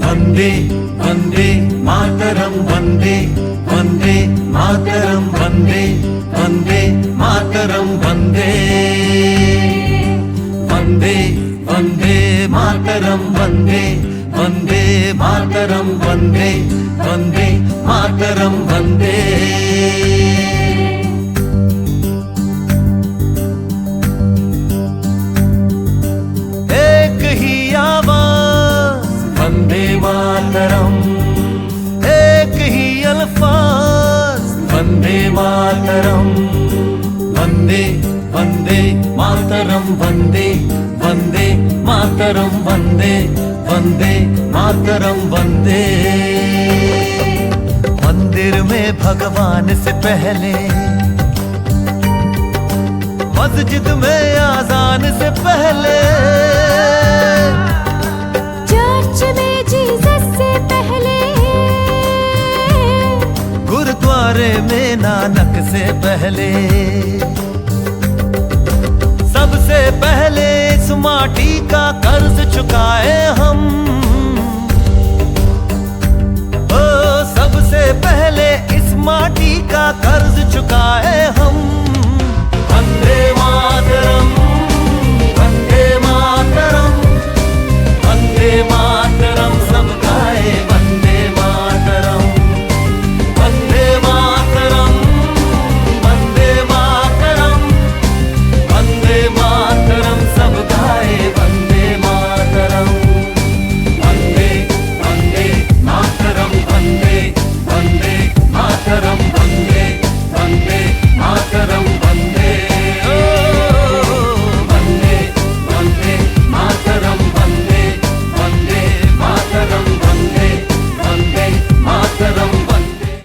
वंदे वंदे मातरम, वंदे वंदे मातरम, वंदे वंदे मातरम, वंदे वंदे वंदे मातरम, वंदे वंदे मातरम, वंदे वंदे मातरम, वंदे। एक ही आवाज वंदे मातरम, एक ही अल्फाज वंदे मातरम, वंदे वंदे मातरम, वंदे वंदे मातरम, वंदे वंदे मातरम, वंदे। मंदिर में भगवान से पहले, मस्जिद में आजान से पहले, चर्च में जीसस से पहले, गुरुद्वारे में नानक से पहले, सबसे पहले इस माटी का कर्ज चुकाए हम। ओ सबसे पहले इस माटी का कर्ज चुकाए